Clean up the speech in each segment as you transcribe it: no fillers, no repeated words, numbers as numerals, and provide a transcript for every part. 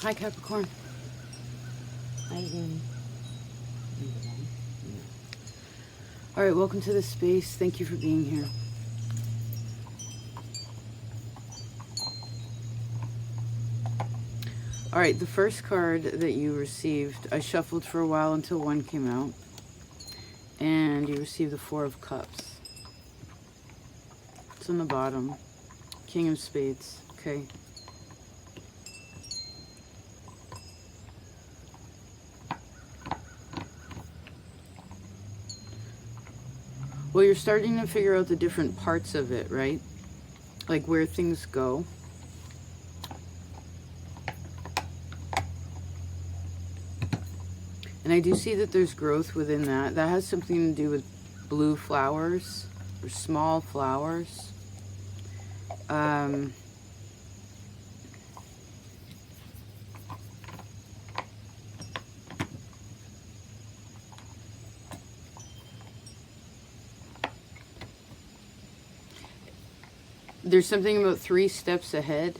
Hi, Capricorn. How you doing? All right, welcome to the space. Thank you for being here. All right, the first card that you received, I shuffled for a while until one came out. And you received the Four of Cups. It's on the bottom. King of Spades. Okay. Well, you're starting to figure out the different parts of it, right? Like where things go. And I do see that there's growth within that. That has something to do with blue flowers or small flowers. There's something about 3 steps ahead.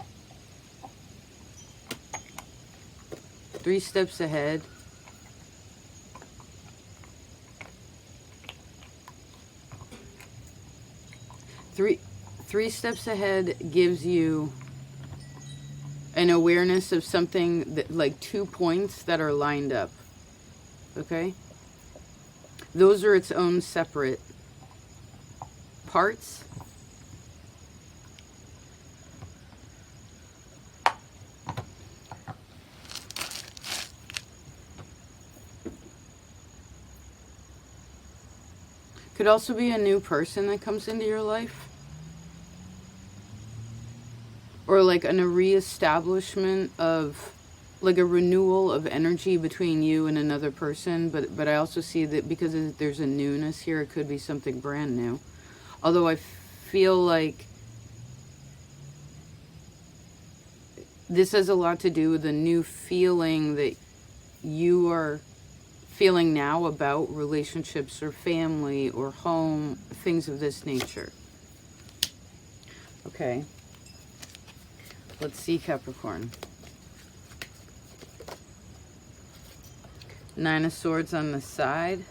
3 steps ahead. Three steps ahead gives you an awareness of something that, like 2 points that are lined up. Okay? Those are its own separate parts. Could also be a new person that comes into your life. Or like a reestablishment of, like a renewal of energy between you and another person. But I also see that because there's a newness here, it could be something brand new. Although I feel like this has a lot to do with the new feeling that you are feeling now about relationships or family or home, things of this nature. Okay. Let's see, Capricorn. 9 of Swords on the side.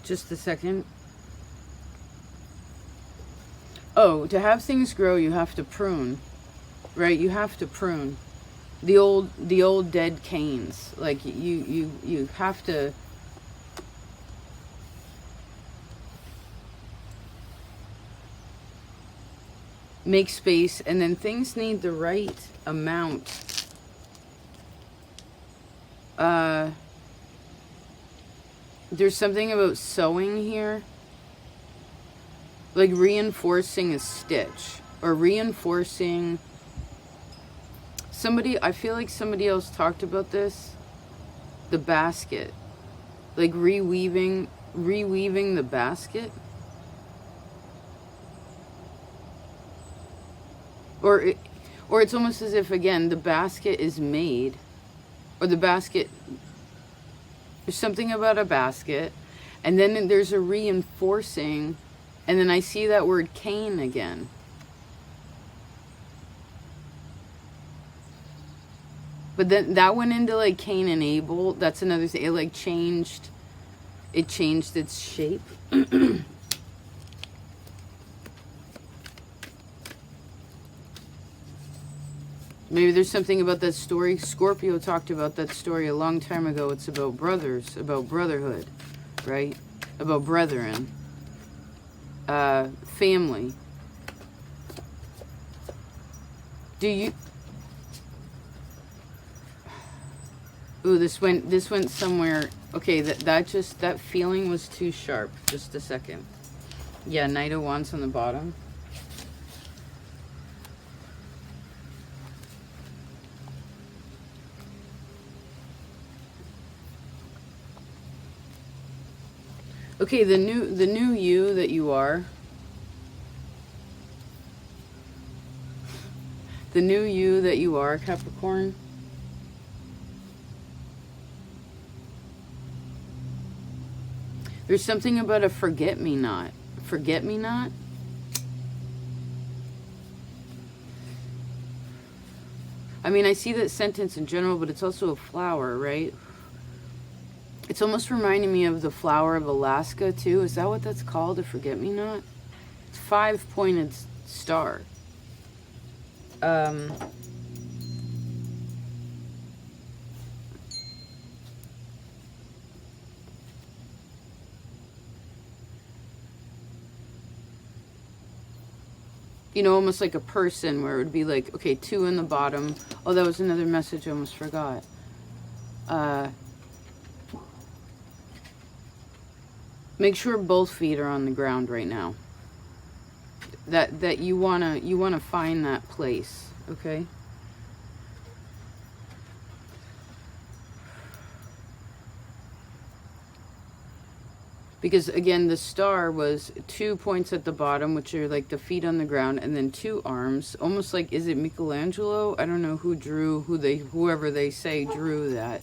Just a second. Oh, to have things grow, you have to prune. Right? You have to prune. The old dead canes. Like you have to make space, and then things need the right amount. There's something about sewing here. Like reinforcing a stitch. Or reinforcing... I feel like somebody else talked about this. The basket. Like reweaving the basket. Or it's almost as if, again, the basket is made. Or the basket... There's something about a basket. And then there's a reinforcing. And then I see that word cane again. But then that went into like Cain and Abel. That's another thing. It like changed. It changed its shape. Maybe there's something about that story. Scorpio talked about that story a long time ago. It's about brothers, about brotherhood, right? About brethren. Family. Do you... Ooh, this went somewhere. Okay, that feeling was too sharp. Just a second. Yeah, Knight of Wands on the bottom. Okay, the new you that you are. The new you that you are, Capricorn. There's something about a forget-me-not. Forget-me-not? I mean, I see that sentence in general, but it's also a flower, right? It's almost reminding me of the flower of Alaska, too. Is that what that's called? A forget-me-not? It's 5-pointed star. You know, almost like a person, where it would be like, okay, 2 in the bottom. Oh, that was another message I almost forgot. Make sure both feet are on the ground right now. That you wanna find that place, okay? Because again, the star was 2 points at the bottom, which are like the feet on the ground, and then 2 arms, almost like, is it Michelangelo? I don't know who drew, whoever they say drew that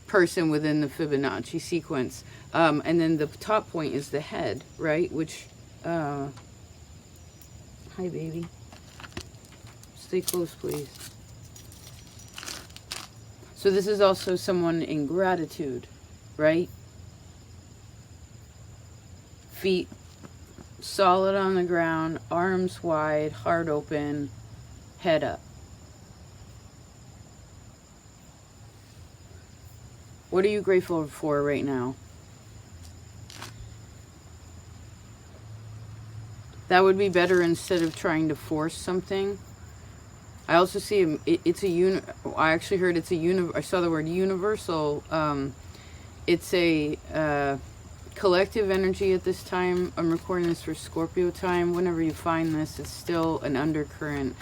person within the Fibonacci sequence. And then the top point is the head, right? Which, hi baby. Stay close, please. So this is also someone in gratitude, right? Feet solid on the ground, arms wide, heart open, head up. What are you grateful for right now? That would be better instead of trying to force something. I also see I actually heard it's I saw the word universal. It's a collective energy at this time. I'm recording this for Scorpio time. Whenever you find this, it's still an undercurrent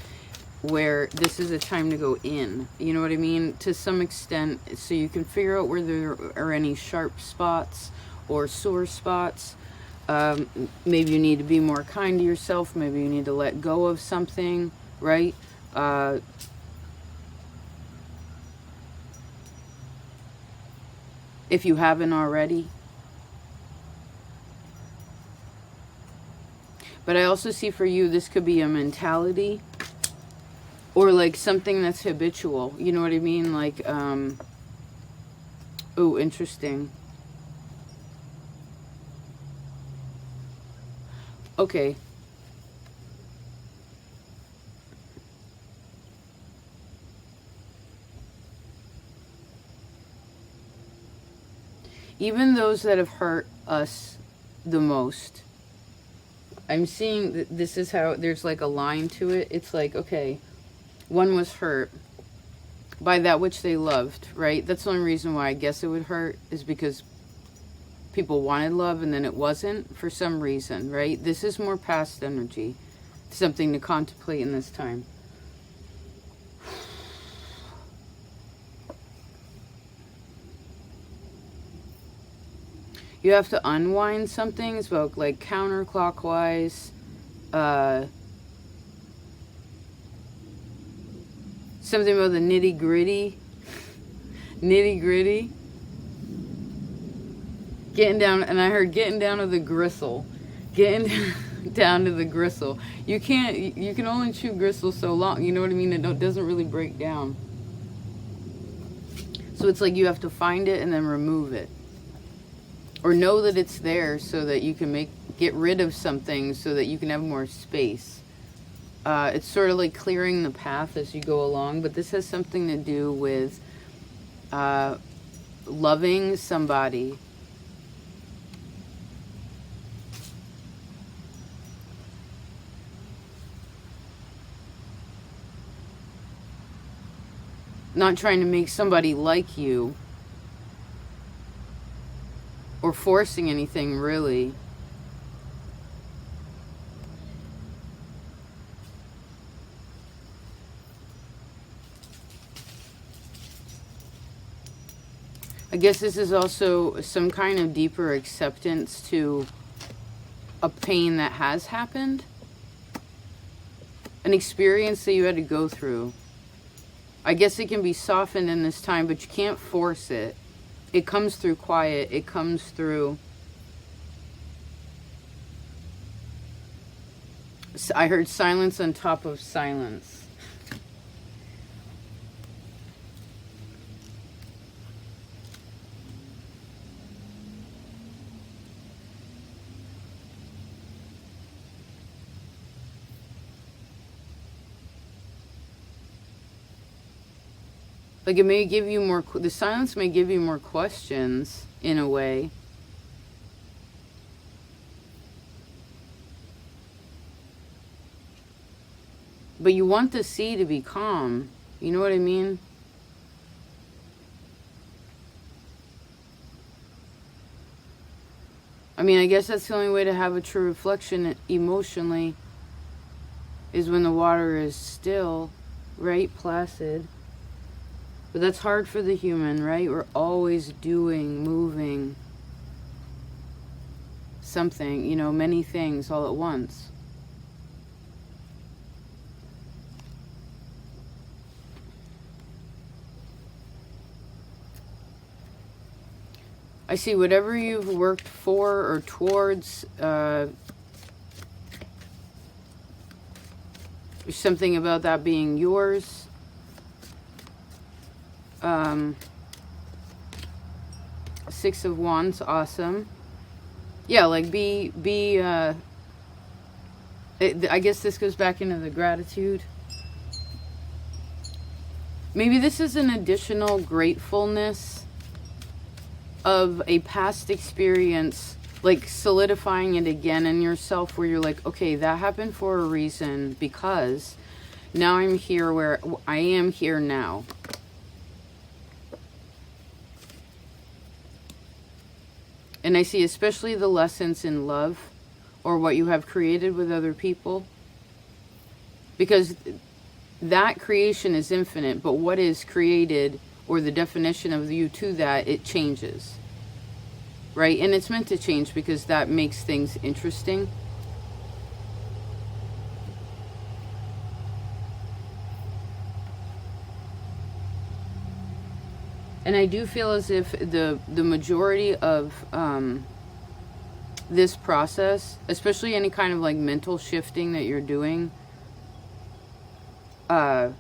where this is a time to go in. You know what I mean? To some extent, so you can figure out where there are any sharp spots or sore spots. Maybe you need to be more kind to yourself. Maybe you need to let go of something, right? If you haven't already. But I also see for you, this could be a mentality or like something that's habitual. You know what I mean? Like, oh, interesting. Okay. Even those that have hurt us the most, I'm seeing that this is how there's like a line to it. It's like, okay, one was hurt by that which they loved, right? That's the only reason why I guess it would hurt, is because people wanted love and then it wasn't for some reason, right? This is more past energy, something to contemplate in this time. You have to unwind something. It's about like counterclockwise. Something about the nitty gritty. Nitty gritty. Getting down, and I heard getting down to the gristle. Getting down to the gristle. You can only chew gristle so long. You know what I mean? It doesn't really break down. So it's like you have to find it and then remove it. Or know that it's there so that you can get rid of something so that you can have more space. It's sort of like clearing the path as you go along, but this has something to do with loving somebody. Not trying to make somebody like you. Or forcing anything, really. I guess this is also some kind of deeper acceptance to a pain that has happened. An experience that you had to go through. I guess it can be softened in this time, but you can't force it. It comes through quiet. It comes through I heard silence on top of silence. Like it may give you more, the silence may give you more questions in a way. But you want the sea to be calm. You know what I mean? I mean, I guess that's the only way to have a true reflection emotionally is when the water is still, right? Placid. But that's hard for the human, right? We're always doing, moving something, you know, many things all at once. I see whatever you've worked for or towards, there's something about that being yours. Six of Wands, awesome. Yeah, like I guess this goes back into the gratitude. Maybe this is an additional gratefulness of a past experience, like solidifying it again in yourself, where you're like, okay, that happened for a reason, because now I'm here where I am here now. And I see especially the lessons in love or what you have created with other people. Because that creation is infinite, but what is created or the definition of you to that, it changes. Right? And it's meant to change because that makes things interesting. And I do feel as if the majority of this process, especially any kind of like mental shifting that you're doing, I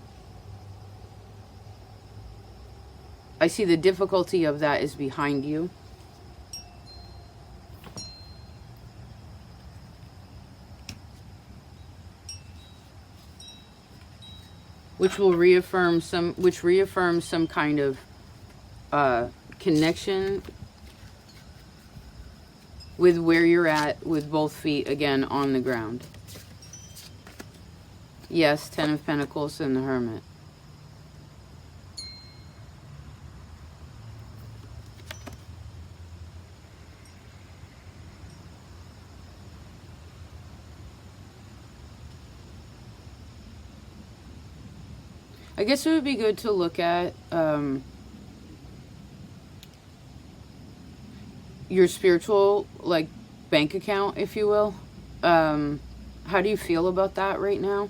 see the difficulty of that is behind you. Which will reaffirm some kind of connection with where you're at with both feet again on the ground. Yes, Ten of Pentacles and the Hermit. I guess it would be good to look at your spiritual, like, bank account, if you will. How do you feel about that right now?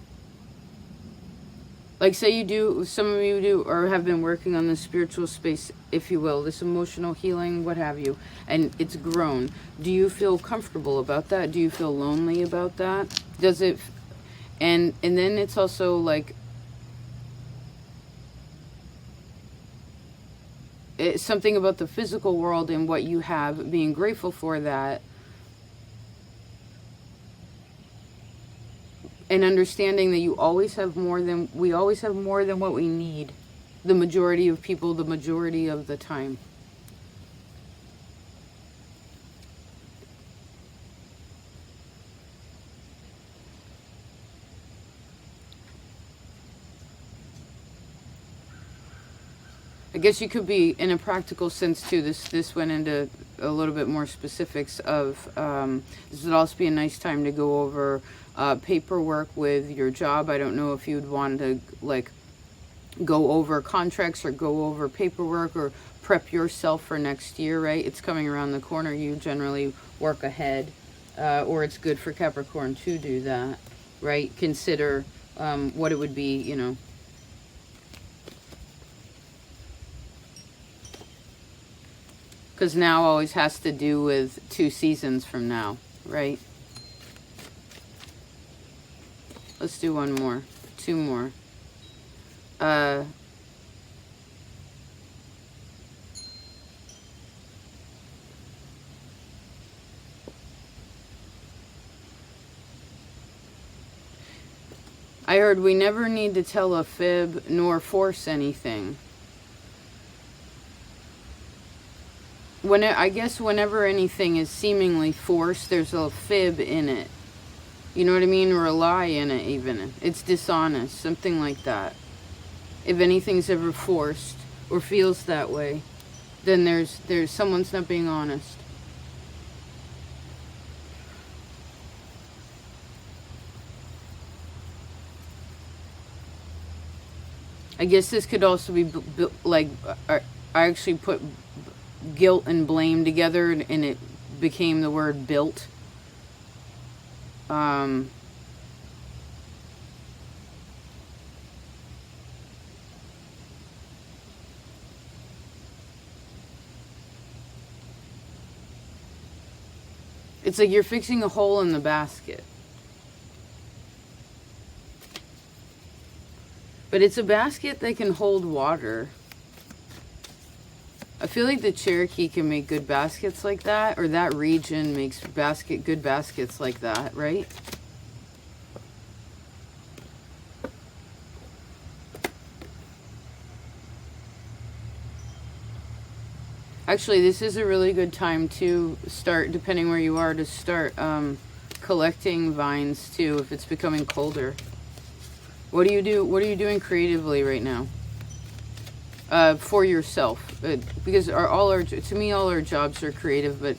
Like, say you do, some of you do, or have been working on the spiritual space, if you will, this emotional healing, what have you, and it's grown. Do you feel comfortable about that? Do you feel lonely about that? Does it, and then it's also like, it's something about the physical world and what you have, being grateful for that. And understanding that you always have more than, we always have more than what we need. The majority of people, the majority of the time. I guess you could be, in a practical sense too, this went into a little bit more specifics of, this would also be a nice time to go over paperwork with your job. I don't know if you'd want to, like, go over contracts or go over paperwork or prep yourself for next year, right? It's coming around the corner. You generally work ahead, or it's good for Capricorn to do that, right? Consider what it would be, you know. Because now always has to do with 2 seasons from now, right? Let's do one more. Two more. I heard we never need to tell a fib nor force anything. I guess whenever anything is seemingly forced, there's a fib in it. You know what I mean? Or a lie in it even. It's dishonest, something like that. If anything's ever forced or feels that way, then there's someone's not being honest. I guess this could also be like, I actually put guilt and blame together and it became the word built. It's like you're fixing a hole in the basket. But it's a basket that can hold water. I feel like the Cherokee can make good baskets like that, or that region makes good baskets like that, right? Actually, this is a really good time to start, depending where you are, to start collecting vines too, if it's becoming colder. What do you do? What are you doing creatively right now? For yourself, because to me all our jobs are creative. But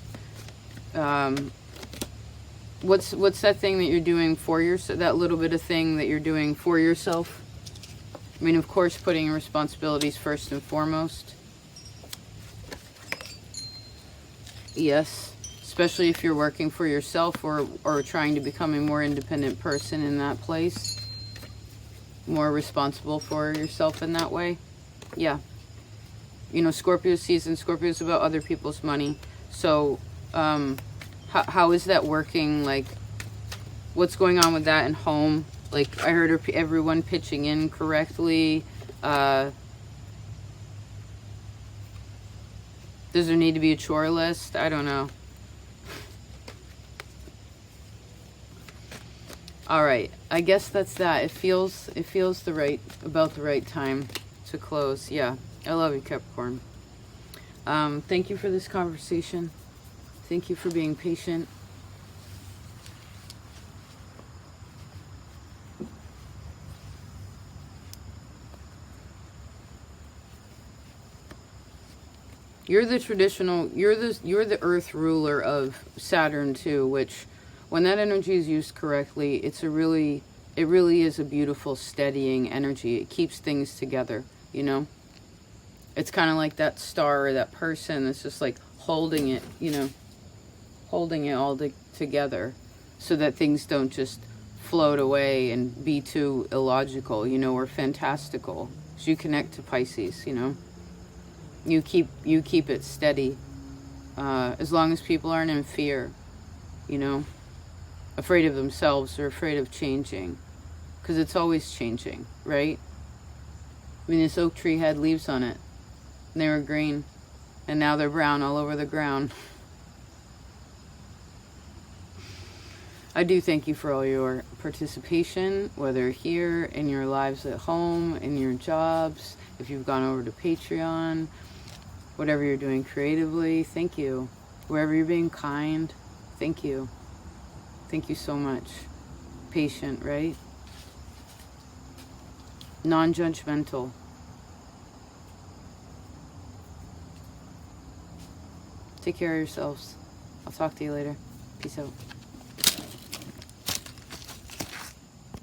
what's that thing that you're doing for yourself? That little bit of thing that you're doing for yourself. I mean, of course, putting your responsibilities first and foremost. Yes, especially if you're working for yourself or trying to become a more independent person in that place. More responsible for yourself in that way. Yeah. You know, Scorpio season. Scorpio is about other people's money. So, how is that working? Like, what's going on with that in home? Like, I heard everyone pitching in correctly. Does there need to be a chore list? I don't know. All right, I guess that's that. It feels about the right time to close. Yeah, I love you, Capricorn. Thank you for this conversation. Thank you for being patient. You're the traditional. You're the Earth ruler of Saturn too, which, when that energy is used correctly, it really is a beautiful, steadying energy. It keeps things together, you know? It's kind of like that star or that person that's just like holding it, you know, holding it all together so that things don't just float away and be too illogical, you know, or fantastical. So you connect to Pisces, you know? You keep it steady, as long as people aren't in fear, you know? Afraid of themselves or afraid of changing, because it's always changing, right? I mean, this oak tree had leaves on it and they were green and now they're brown all over the ground. I do thank you for all your participation, whether here, in your lives at home, in your jobs, if you've gone over to Patreon, whatever you're doing creatively. Thank you. Wherever you're being kind, thank you. Thank you so much. Patient, right? Non-judgmental. Take care of yourselves. I'll talk to you later. Peace out.